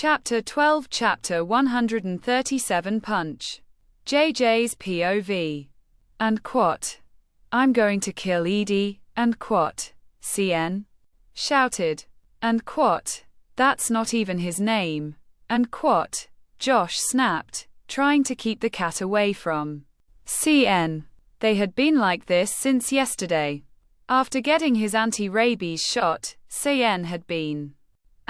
Chapter 12 Chapter 137 Punch. JJ's POV. And quat. I'm going to kill Edie, and quat. CN. Shouted. And quat. That's not even his name. And quat. Josh snapped, trying to keep the cat away from CN. They had been like this since yesterday. After getting his anti-rabies shot, CN had been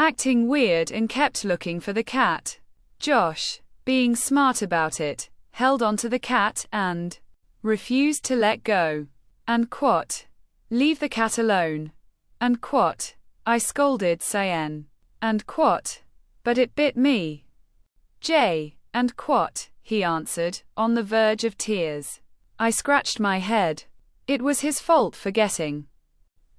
acting weird and kept looking for the cat. Josh, being smart about it, held onto the cat and refused to let go. And quat. Leave the cat alone. And quat. I scolded CN. And quat. But it bit me. And quat, he answered, on the verge of tears. I scratched my head. It was his fault for getting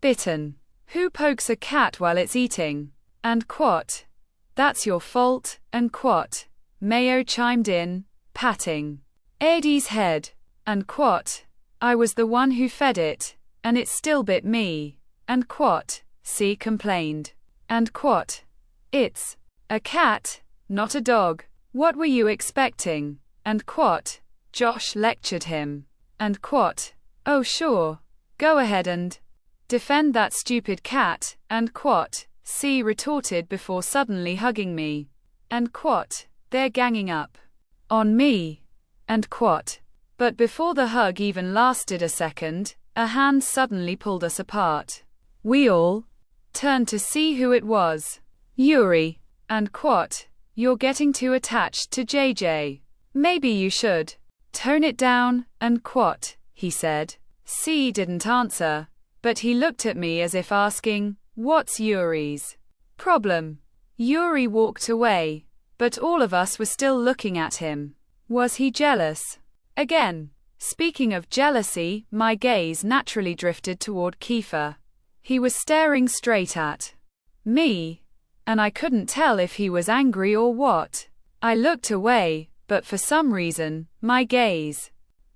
bitten. Who pokes a cat while it's eating? And quat. That's your fault, and quat. Mayo chimed in, patting Edie's head. And quat. I was the one who fed it, and it still bit me. And quat. C complained. And quat. It's a cat, not a dog. What were you expecting? And quat. Josh lectured him. And quat. Oh sure. Go ahead and defend that stupid cat. And quat. C retorted before suddenly hugging me. And quat. They're ganging up on me. And quat. But before the hug even lasted a second, a hand suddenly pulled us apart. We all turned to see who it was. Yuri. And quat. You're getting too attached to JJ. Maybe you should tone it down, and quat, he said. C didn't answer, but he looked at me as if asking, what's Yuri's problem? Yuri walked away, but all of us were still looking at him. Was he jealous? Again. Speaking of jealousy, my gaze naturally drifted toward Kiefer. He was staring straight at me, and I couldn't tell if he was angry or what. I looked away, but for some reason, my gaze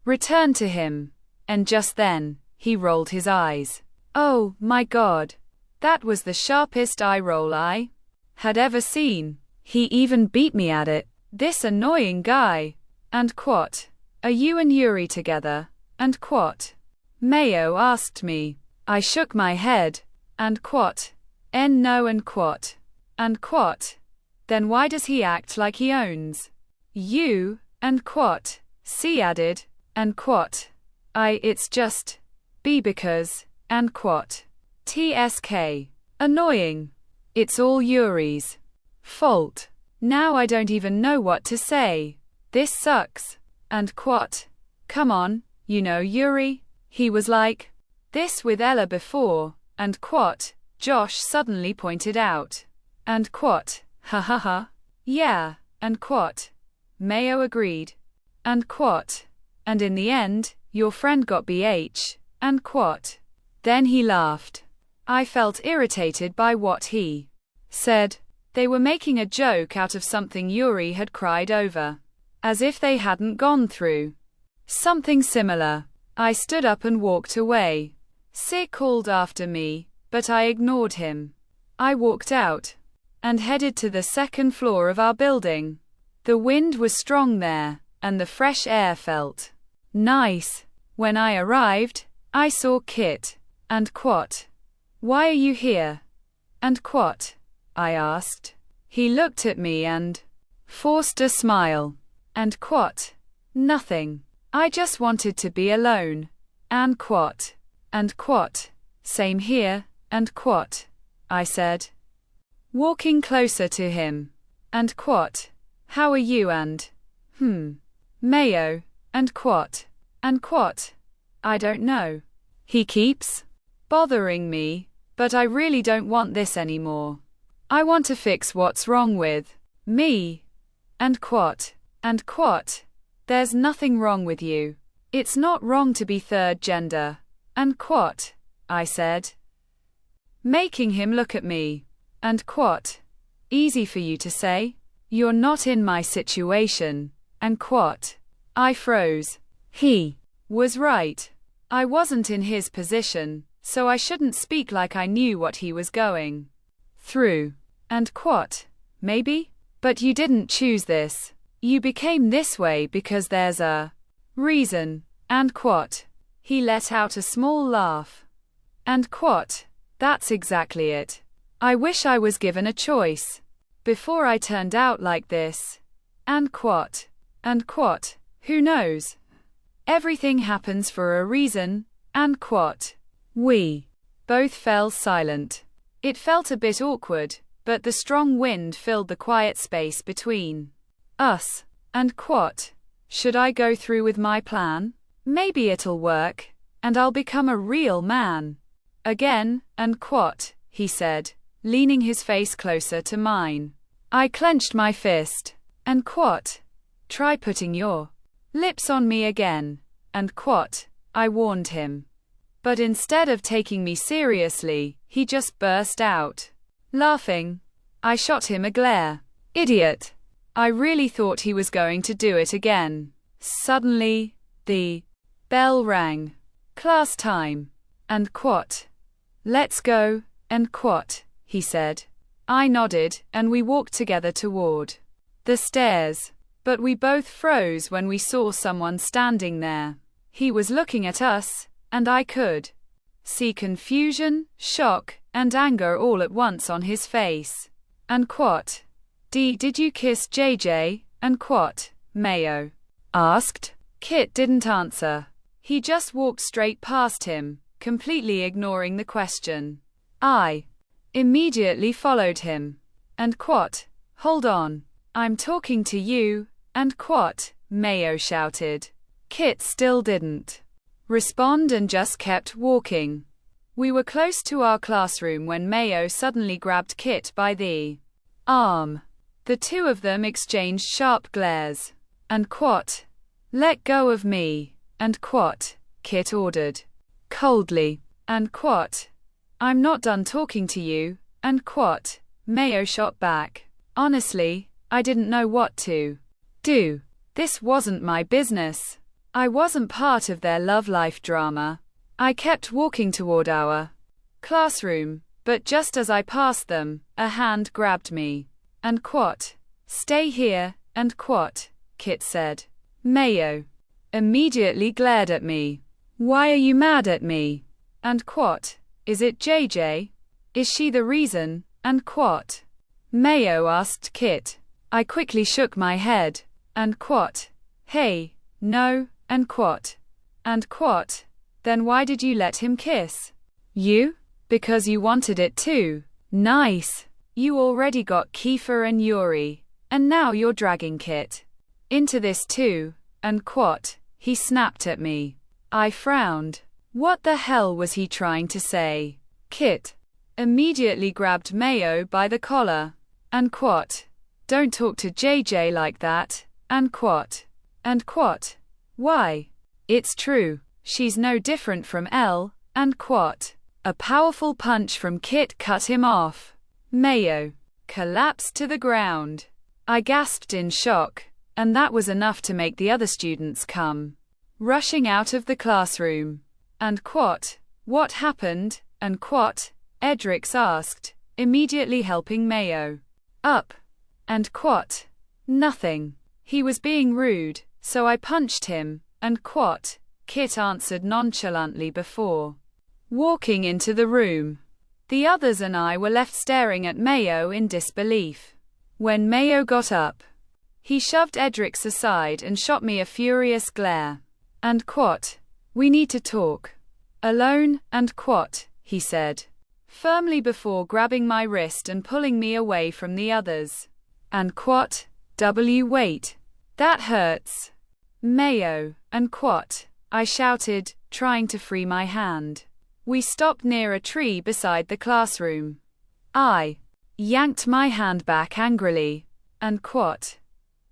returned to him. And just then, he rolled his eyes. Oh, my God. That was the sharpest eye roll I had ever seen. He even beat me at it. This annoying guy. And quat. Are you and Yuri together? And quat. Mayo asked me. I shook my head. And quat. No and quat. And quat. Then why does he act like he owns you? And quat. C added. And quat. It's just B because, and quat. TSK. Annoying. It's all Yuri's fault. Now I don't even know what to say. This sucks. And quat. Come on, you know Yuri? He was like this with Ella before. And quat. Josh suddenly pointed out. And quat. Ha ha ha. Yeah. And quat. Mayo agreed. And quat. And in the end, your friend got BH. And quat. Then he laughed. I felt irritated by what he said. They were making a joke out of something Yuri had cried over. As if they hadn't gone through something similar. I stood up and walked away. Sid called after me, but I ignored him. I walked out and headed to the second floor of our building. The wind was strong there, and the fresh air felt nice. When I arrived, I saw Kit. And quat. Why are you here? And quat. I asked. He looked at me and forced a smile. And quat. Nothing. I just wanted to be alone. And quat. And quat. Same here. And quat. I said, walking closer to him. And quat. How are you? And Mayo. And quat. And quat. I don't know. He keeps bothering me, but I really don't want this anymore. I want to fix what's wrong with me. And quat. And quat. There's nothing wrong with you. It's not wrong to be third gender. And quat. I said, making him look at me. And quat. Easy for you to say. You're not in my situation. And quat. I froze. He was right. I wasn't in his position, so I shouldn't speak like I knew what he was going through. And quat. Maybe? But you didn't choose this. You became this way because there's a reason. And quat. He let out a small laugh. And quat. That's exactly it. I wish I was given a choice before I turned out like this. And quat. And quat. Who knows? Everything happens for a reason. And quat. We both fell silent. It felt a bit awkward, but the strong wind filled the quiet space between us. And quat. Should I go through with my plan? Maybe it'll work, and I'll become a real man again. And quat, he said, leaning his face closer to mine. I clenched my fist. And quat. Try putting your lips on me again. And quat, I warned him. But instead of taking me seriously, he just burst out laughing. I shot him a glare. Idiot. I really thought he was going to do it again. Suddenly, the bell rang. Class time. And quat. Let's go. And quat, he said. I nodded, and we walked together toward the stairs. But we both froze when we saw someone standing there. He was looking at us, and I could see confusion, shock, and anger all at once on his face. And quat. Did you kiss JJ? And quat. Mayo asked. Kit didn't answer. He just walked straight past him, completely ignoring the question. I immediately followed him. And quat. Hold on. I'm talking to you. And quat. Mayo shouted. Kit still didn't respond and just kept walking. We were close to our classroom when Mayo suddenly grabbed Kit by the arm. The two of them exchanged sharp glares. And quat. Let go of me. And quat. Kit ordered coldly. And quat. I'm not done talking to you. And quat. Mayo shot back. Honestly, I didn't know what to do. This wasn't my business. I wasn't part of their love life drama. I kept walking toward our classroom, but just as I passed them, a hand grabbed me. And quat. Stay here. And quat. Kit said. Mayo immediately glared at me. Why are you mad at me? And quat. Is it JJ? Is she the reason? And quat. Mayo asked Kit. I quickly shook my head. And quat. Hey, no. And quat. And quat. Then why did you let him kiss you? Because you wanted it too. Nice. You already got Kiefer and Yuri. And now you're dragging Kit into this too. And quat. He snapped at me. I frowned. What the hell was he trying to say? Kit immediately grabbed Mayo by the collar. And quat. Don't talk to JJ like that. And quat. And quat. Why? It's true. She's no different from Elle. And quat. A powerful punch from Kit cut him off. Mayo collapsed to the ground. I gasped in shock, and that was enough to make the other students come rushing out of the classroom. And quat. What happened? And quat. Edrix asked, immediately helping Mayo up. And quat. Nothing. He was being rude, so I punched him. And quat. Kit answered nonchalantly before walking into the room. The others and I were left staring at Mayo in disbelief. When Mayo got up, he shoved Edrix aside and shot me a furious glare. And quat. We need to talk alone. And quat. He said firmly before grabbing my wrist and pulling me away from the others. And quat. Wait. That hurts. Mayo. And quat. I shouted, trying to free my hand. We stopped near a tree beside the classroom. I yanked my hand back angrily. And quat.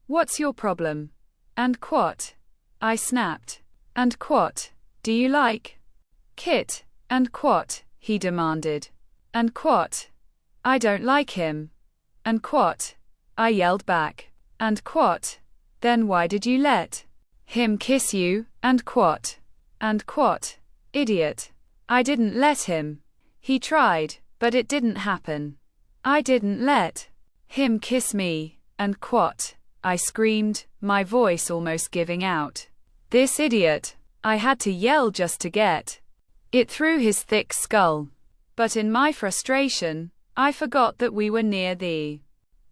What's your problem? And quat. I snapped. And quat. Do you like Kit? And quat. He demanded. And quat. I don't like him. And quat. I yelled back. And quat. Then why did you let him kiss you? And quat. And quat. Idiot. I didn't let him. He tried, but it didn't happen. I didn't let him kiss me. and quat, I screamed, my voice almost giving out. This idiot, I had to yell just to get it through his thick skull. But in my frustration, I forgot that we were near the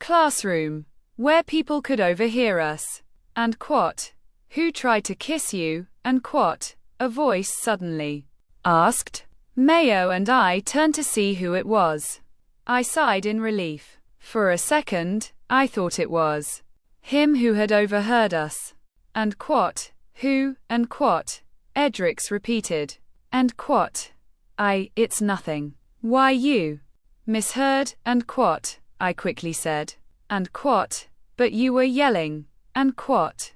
classroom, where people could overhear us. And quat, who tried to kiss you, and quat, a voice suddenly asked. Mayo and I turned to see who it was. I sighed in relief. For a second, I thought it was him who had overheard us. And quat, who, and quat, Edrix repeated. And quat, it's nothing. Why you misheard, and quat, I quickly said. And quat, but you were yelling, and quat,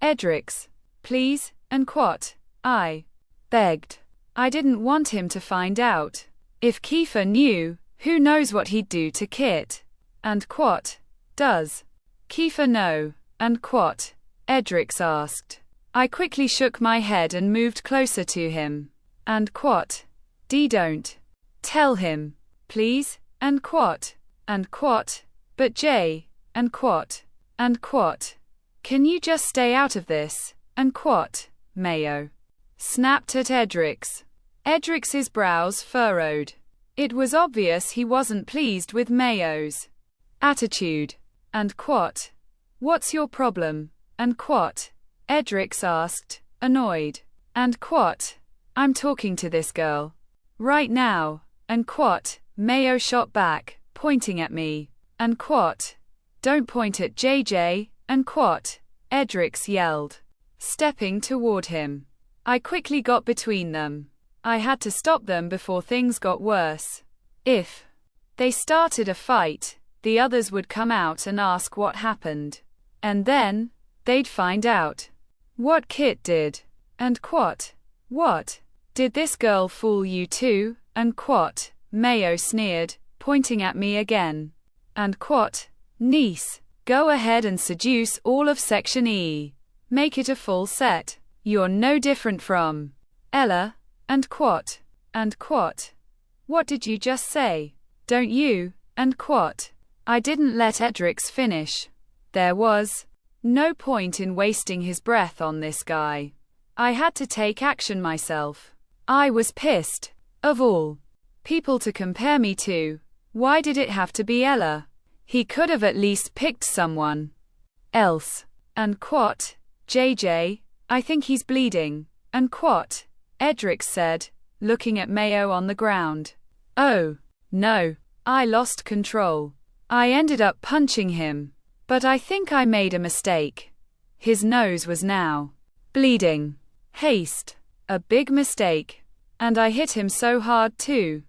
Edrix, please, and quat, I begged. I didn't want him to find out. If Kiefer knew, who knows what he'd do to Kit. And quat, does Kiefer know, and quat, Edrix asked. I quickly shook my head and moved closer to him. And quat, don't tell him, please, and quat, but Jay, and quat, can you just stay out of this, and quat, Mayo snapped at Edrix. Edrix's brows furrowed. It was obvious he wasn't pleased with Mayo's attitude. And quat, what's your problem, and quat, Edrix asked, annoyed. And quat, I'm talking to this girl right now, and quat, Mayo shot back, pointing at me. And quat, don't point at JJ, and quat, Edrix yelled, stepping toward him. I quickly got between them. I had to stop them before things got worse. If they started a fight, the others would come out and ask what happened. And then they'd find out what Kit did. And quat, what? Did this girl fool you too? And quat, Mayo sneered, pointing at me again. And quat, niece, go ahead and seduce all of Section E. Make it a full set. You're no different from Ella. And quat, what did you just say? Don't you? And quat, I didn't let Edrix finish. There was no point in wasting his breath on this guy. I had to take action myself. I was pissed. Of all people to compare me to, why did it have to be Ella? He could have at least picked someone else. And quat, JJ, I think he's bleeding. And quat, Edrix said, looking at Mayo on the ground. Oh, no, I lost control. I ended up punching him. But I think I made a mistake. His nose was now bleeding. Haste. A big mistake. And I hit him so hard too.